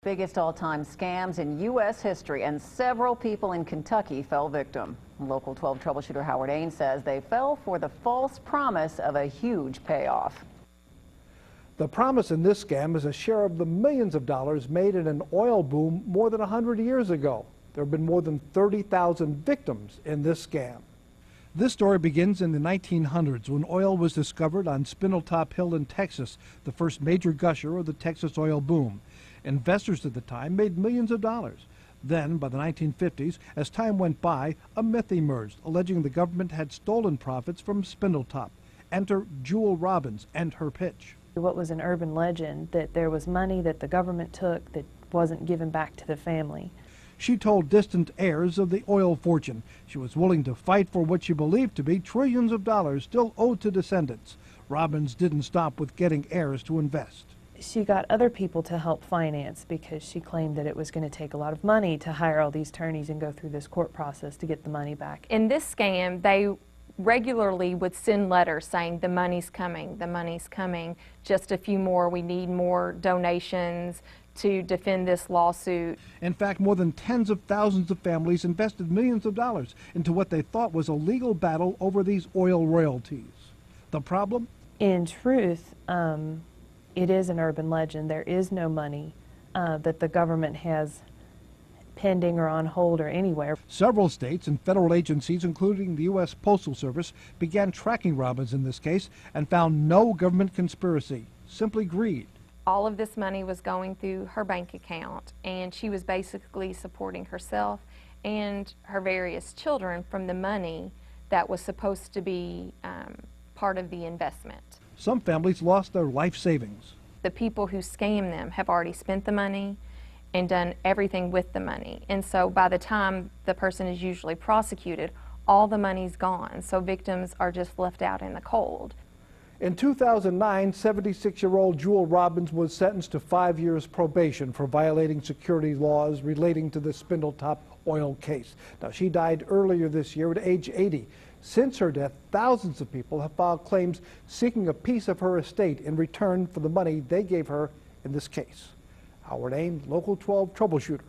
Biggest all-time scams in U.S. history, and several people in Kentucky fell victim. Local 12 troubleshooter Howard Ain says they fell for the false promise of a huge payoff. The promise in this scam is a share of the millions of dollars made in an oil boom more than 100 years ago. There have been more than 30,000 victims in this scam. This story begins in the 1900s when oil was discovered on Spindletop Hill in Texas, the first major gusher of the Texas oil boom. Investors at the time made millions of dollars. Then, by the 1950s, as time went by, a myth emerged, alleging the government had stolen profits from Spindletop. Enter Jewel Robbins and her pitch. What was an urban legend that there was money that the government took that wasn't given back to the family. She told distant heirs of the oil fortune she was willing to fight for what she believed to be trillions of dollars still owed to descendants. Robbins didn't stop with getting heirs to invest. She got other people to help finance because she claimed that it was going to take a lot of money to hire all these attorneys and go through this court process to get the money back. In this scam, they regularly would send letters saying the money's coming, just a few more, we need more donations to defend this lawsuit. In fact, more than tens of thousands of families invested millions of dollars into what they thought was a legal battle over these oil royalties. The problem? In truth, it is an urban legend. There is no money that the government has pending or on hold or anywhere. Several states and federal agencies, including the U.S. Postal Service, began tracking Robbins in this case and found no government conspiracy, simply greed. All of this money was going through her bank account, and she was basically supporting herself and her various children from the money that was supposed to be part of the investment. Some families lost their life savings. The people who scam them have already spent the money and done everything with the money. And so by the time the person is usually prosecuted, all the money's gone. So victims are just left out in the cold. In 2009, 76-year-old Jewel Robbins was sentenced to 5 years probation for violating security laws relating to the Spindletop oil case. Now, she died earlier this year at age 80. Since her death, thousands of people have filed claims seeking a piece of her estate in return for the money they gave her in this case. Howard Ain, Local 12 troubleshooter.